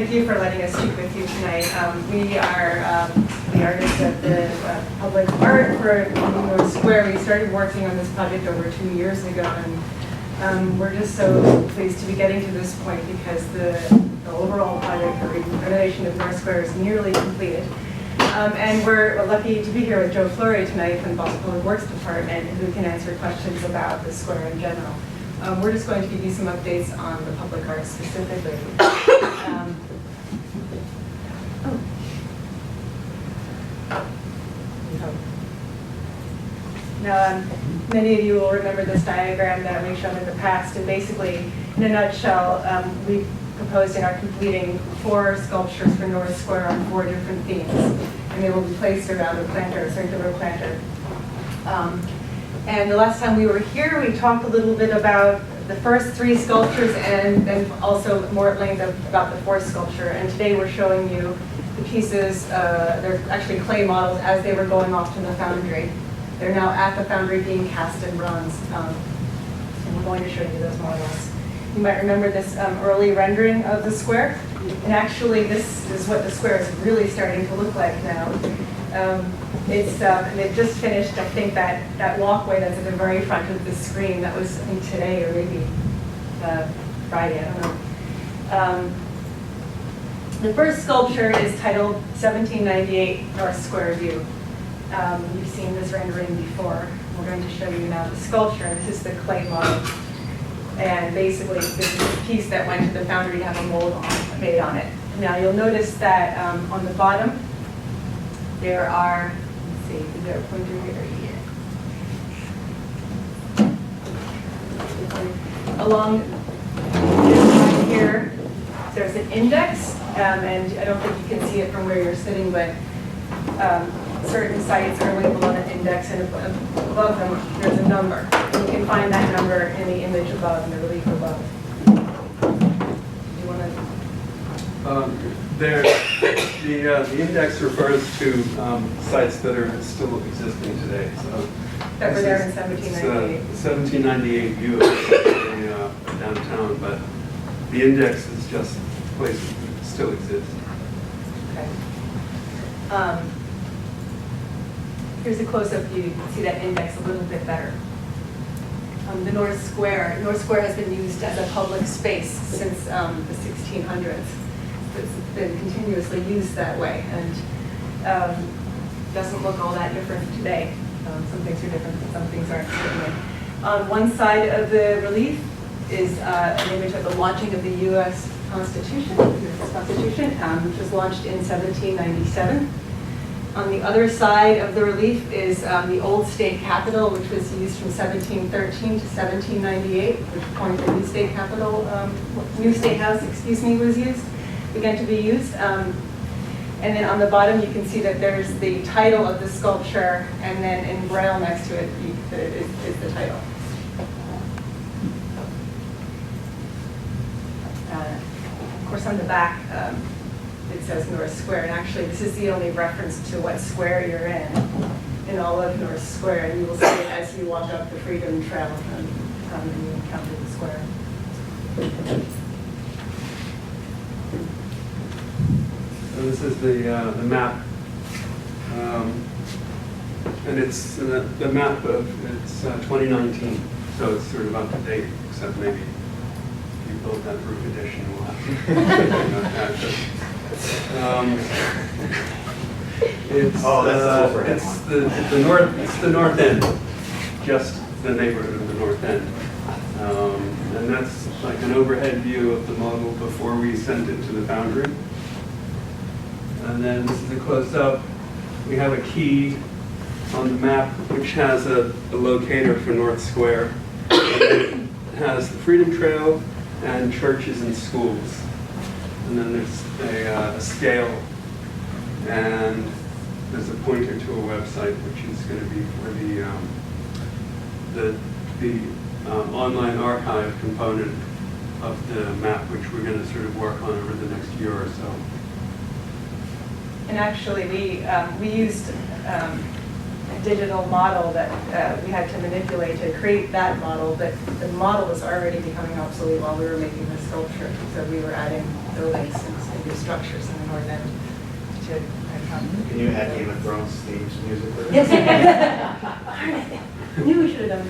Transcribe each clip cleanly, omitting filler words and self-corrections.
thank you for letting us speak with you tonight. We are the artists at the Public Art for NEWNC Square. We started working on this project over 2 years ago, and we're just so pleased to be getting to this point because the overall project for renovation of NEWNC Square is nearly completed. And we're lucky to be here with Joe Fleury tonight from the Boston Public Works Department, who can answer questions about the square in general. We're just going to give you some updates on the public art specifically. Now, many of you will remember this diagram that we've shown in the past, and basically, in a nutshell, we proposed and are completing 4 sculptures for NEWNC Square on 4 different themes, and they will be placed around a planter, a circular planter. And the last time we were here, we talked a little bit about the first 3 sculptures and then also more at length about the 4th sculpture. And today we're showing you the pieces, they're actually clay models as they were going off to the foundry. They're now at the foundry being cast in bronze. And we're going to show you those models. You might remember this early rendering of the square. And actually this is what the square is really starting to look like now. They've just finished, I think, that walkway that's at the very front of the screen. That was, I think, today or maybe Friday, I don't know. The first sculpture is titled 1798 NEWNC Square View. You've seen this rendering before. We're going to show you now the sculpture, and this is the clay model. And basically, this is the piece that went to the foundry to have a mold made on it. Now, you'll notice that on the bottom, there are, let's see, is there a pointer here? Along this line here, there's an index, and I don't think you can see it from where you're sitting, but certain sites are labeled on an index, and above them, there's a number. And you can find that number in the image above, in the relief above. Do you want to? The index refers to sites that are still existing today. So that were there in 1798. 1798 view of downtown, but the index is just places that still exist. Okay. Here's a close-up view. You can see that index a little bit better. The NEWNC Square has been used as a public space since the 1600s. It's been continuously used that way, and doesn't look all that different today. Some things are different, some things aren't, certainly. On one side of the relief is an image of the launching of the U.S. Constitution, which was launched in 1797. On the other side of the relief is the old state capitol, which was used from 1713 to 1798, which point the new state capitol, new state house, excuse me, was used, began to be used. And then on the bottom, you can see that there's the title of the sculpture, and then in braille next to it is the title. Of course, on the back, it says NEWNC Square, and actually this is the only reference to what square you're in all of NEWNC Square, and you will see it as you walk up the Freedom Trail and you encounter the square. So this is the map, and it's the map of 2019, so it's sort of up to date, except maybe if you build that roof edition, we'll have to. It's the north end, just the neighborhood of the north end, and that's like an overhead view of the model before we sent it to the foundry. And then this is a close-up. We have a key on the map which has a locator for NEWNC Square. It has the Freedom Trail and churches and schools. And then there's a scale, and there's a pointer to a website, which is going to be for the online archive component of the map, which we're going to sort of work on over the next year or so. And actually, we used a digital model that we had to manipulate to create that model, but the model was already becoming obsolete while we were making the sculpture. So we were adding buildings and new structures in the north end to accommodate. Can you add Game of Thrones themes music with it? Yes, I knew we should have done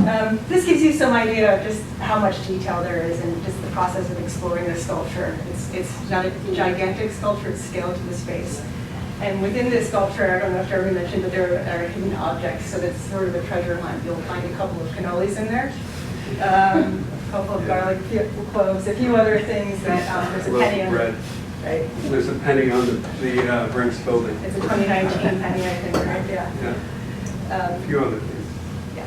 that. This gives you some idea of just how much detail there is and just the process of exploring the sculpture. It's not a gigantic sculpture, it's scaled to the space. And within this sculpture, I don't know if Jeremy mentioned, but there are hidden objects, so that's sort of a treasure hunt. You'll find a couple of cannolis in there, a couple of garlic cloves, a few other things that there's a penny on. Bread. Right. There's a penny on the Brinks building. It's a 2019 penny, I think, right? Yeah. A few other things. Yeah.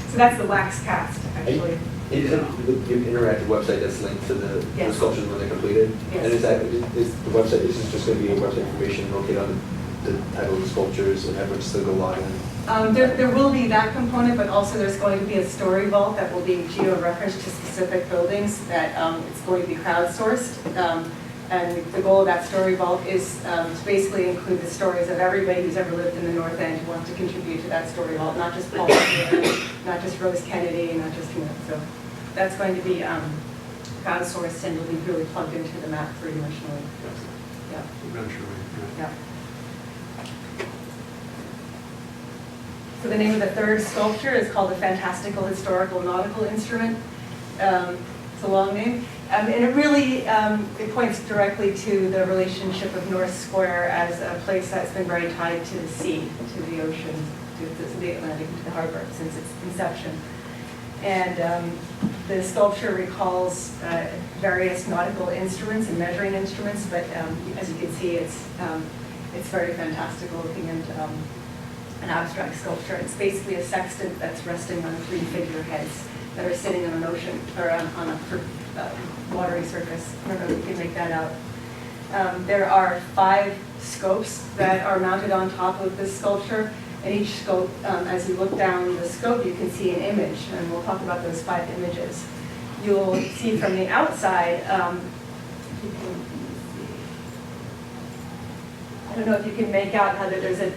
So that's the wax cast, actually. You have an interactive website that's linked to the Yes. sculptures when they're completed? Yes. And is the website, is this just going to be a website information located on the title of the sculptures and everyone still go log in? There will be that component, but also there's going to be a story vault that will be geo-referenced to specific buildings that it's going to be crowdsourced. And the goal of that story vault is to basically include the stories of everybody who's ever lived in the North End who wants to contribute to that story vault, not just Paul Revere, not just Rose Kennedy, not just, so that's going to be crowdsourced and will be really plugged into the map three-dimensionally. Yeah. Eventually, Yeah. So the name of the third sculpture is called the Fantastical Historical Nautical Instrument. It's a long name. And it really, it points directly to the relationship of North Square as a place that's been very tied to the sea, to the ocean, to the Atlantic, to the harbor since its inception. And the sculpture recalls various nautical instruments and measuring instruments, but as you can see, it's very fantastical looking and an abstract sculpture. It's basically a sextant that's resting on three figureheads that are sitting on an ocean, or on a watery surface. I don't know if you can make that out. There are 5 scopes that are mounted on top of this sculpture. And each scope, as you look down the scope, you can see an image, and we'll talk about those 5 images. You'll see from the outside, I don't know if you can make out how there's a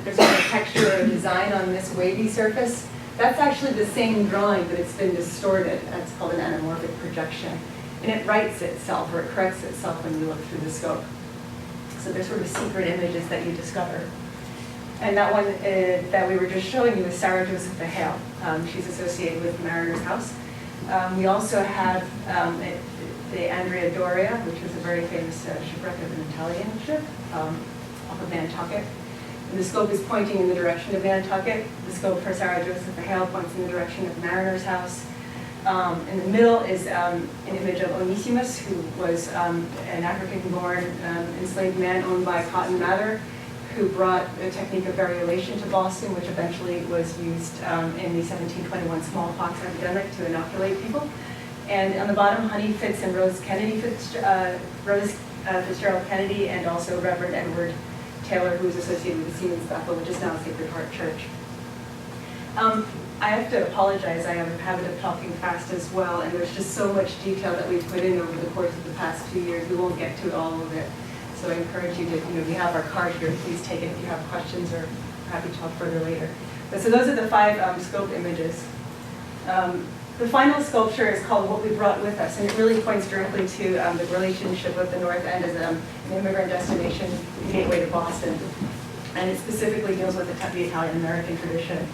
texture or a design on this wavy surface. That's actually the same drawing, but it's been distorted. That's called an anamorphic projection. And it writes itself, or it corrects itself when you look through the scope. So they're sort of secret images that you discover. And that one that we were just showing you is Sarah Joseph Hale. She's associated with Mariner's House. We also have the Andrea Doria, which was a very famous shipwreck of an Italian ship off of Nantucket. And the scope is pointing in the direction of Nantucket. The scope for Sarah Joseph Hale points in the direction of Mariner's House. In the middle is an image of Onesimus, who was an African-born enslaved man owned by Cotton Mather, who brought a technique of variolation to Boston, which eventually was used in the 1721 smallpox epidemic to inoculate people. And on the bottom, Honey Fitz and Rose Fitzgerald Kennedy, and also Reverend Edward Taylor, who is associated with the Siemens Bethel, which is now Sacred Heart Church. I have to apologize, I have a habit of talking fast as well, and there's just so much detail that we've put in over the course of the past 2 years, we won't get to all of it. So I encourage you to, we have our card here, please take it if you have questions, or happy to talk further later. But so those are the 5 scope images. The final sculpture is called What We Brought With Us, and it really points directly to the relationship of the North End as an immigrant destination gateway to Boston. And it specifically deals with the Italian-American tradition.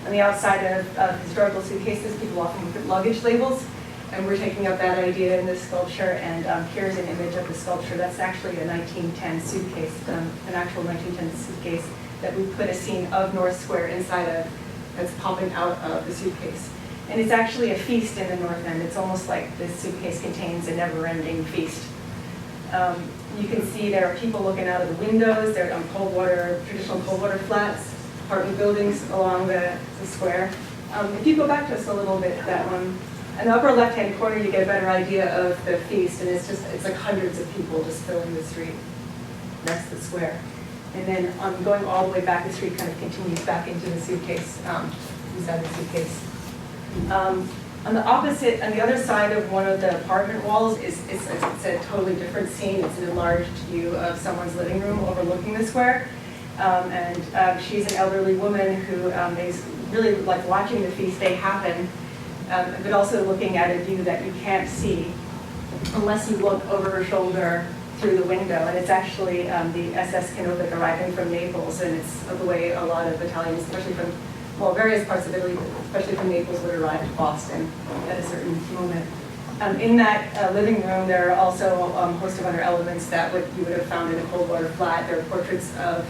On the outside of historical suitcases, people often put luggage labels, and we're taking up that idea in this sculpture, and here's an image of the sculpture. That's actually a 1910 suitcase, an actual 1910 suitcase that we put a scene of North Square inside of, that's popping out of the suitcase. And it's actually a feast in the North End. It's almost like this suitcase contains a never-ending feast. You can see there are people looking out of the windows. They're on traditional cold water flats, apartment buildings along the square. If you go back just a little bit, that one, in the upper left-hand corner, you get a better idea of the feast, and it's like hundreds of people just filling the street. That's the square. And then going all the way back, the street kind of continues back into the suitcase, inside the suitcase. On the opposite, on the other side of one of the apartment walls, it's a totally different scene. It's an enlarged view of someone's living room overlooking the square. She's an elderly woman who is really like watching the feast day happen, but also looking at a view that you can't see unless you look over her shoulder through the window, and it's actually the SS Canopic arriving from Naples, and it's the way a lot of Italians, especially from, well, various parts of Italy, but especially from Naples, would arrive to Boston at a certain moment. In that living room, there are also a host of other elements that you would have found in a cold water flat. There are portraits of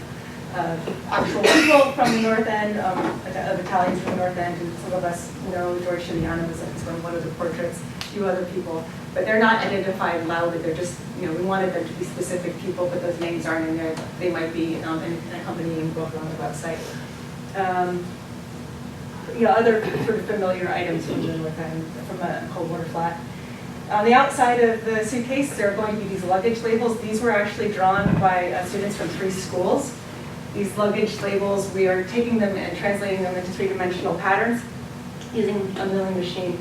actual people from the North End, of Italians from the North End, and some of us know George Chiviano is one of the portraits, a few other people. But they're not identified loudly, they're just, we wanted them to be specific people, but those names aren't in there. They might be in an accompanying book on the website. Other sort of familiar items from the North End, from a cold water flat. On the outside of the suitcase, there are going to be these luggage labels. These were actually drawn by students from 3 schools. These luggage labels, we are taking them and translating them into 3-dimensional patterns using a milling machine.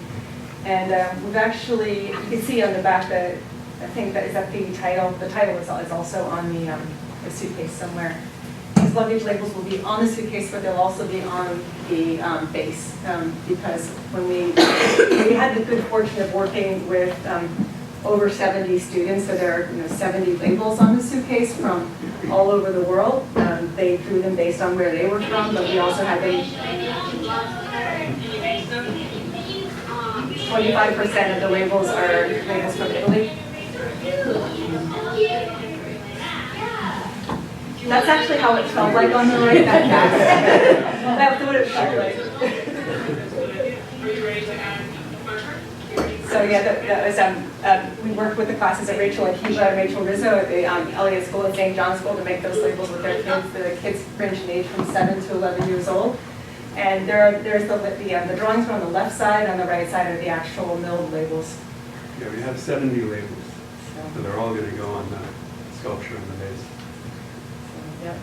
And we've actually, you can see on the back that, I think that is that the title. The title is also on the suitcase somewhere. These luggage labels will be on the suitcase, but they'll also be on the base, because when we had the good fortune of working with over 70 students, so there are 70 labels on the suitcase from all over the world. They drew them based on where they were from, but we also had 25% of the labels are labels from Italy. That's actually how it felt like on the right, that back. That's what it felt like. So yeah, that was, we worked with the classes of Rachel Akiva and Rachel Rizzo at the Elliott School and St. John's School to make those labels with their kids. The kids range in age from 7 to 11 years old. And there's the drawings are on the left side, on the right side are the actual milled labels. Yeah, we have 70 labels, so they're all going to go on the sculpture on the base. Yep.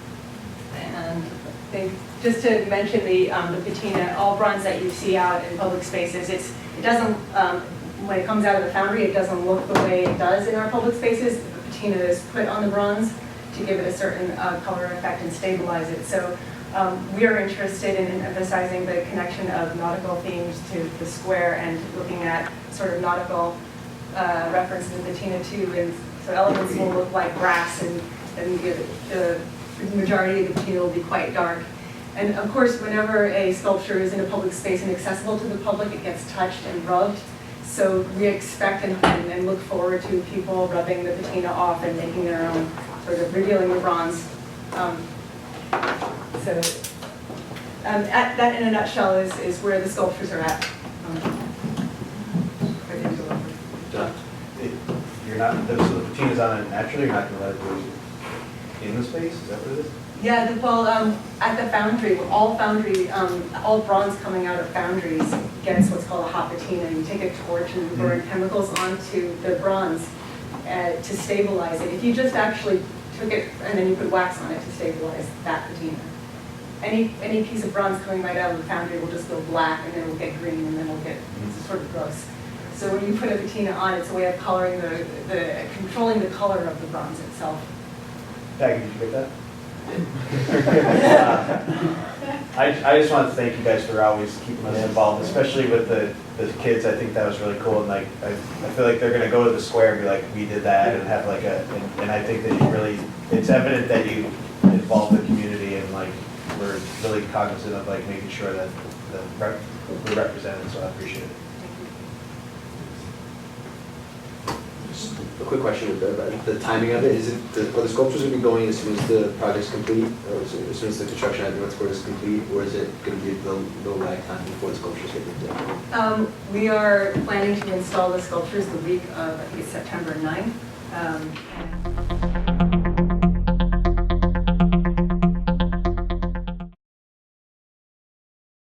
And just to mention the patina, all bronze that you see out in public spaces, it doesn't, when it comes out of the foundry, it doesn't look the way it does in our public spaces. The patina is put on the bronze to give it a certain color effect and stabilize it. So we are interested in emphasizing the connection of nautical themes to the square and looking at sort of nautical references in patina too. And so elements will look like brass, and the majority of the patina will be quite dark. And of course, whenever a sculpture is in a public space and accessible to the public, it gets touched and rubbed. So we expect and look forward to people rubbing the patina off and making their own, sort of revealing the bronze. That in a nutshell is where the sculptures are at. You're not, so the patina's on it naturally, you're not going to let it go in the space? Is that what it is? Yeah, well, at the foundry, all bronze coming out of foundries gets what's called a hot patina. You take a torch and burn chemicals onto the bronze to stabilize it. If you just actually took it and then you put wax on it to stabilize that patina. Any piece of bronze coming right out of the foundry will just go black, and then it will get green, and then it'll get sort of gross. So when you put a patina on, it's a way of coloring controlling the color of the bronze itself. Peggy, did you get that? I just want to thank you guys for always keeping us involved, especially with the kids. I think that was really cool, and like I feel like they're going to go to the square and be like, we did that, and have like and I think that it's evident that you involve the community, and like we're really cognizant of like making sure that we're represented, so I appreciate it. Just a quick question about the timing of it. Are the sculptures going to be going as soon as the project's complete, or as soon as the construction at North Square is complete, or is it going to be the lag time before the sculptures get moved? We are planning to install the sculptures the week of, I think it's September 9th.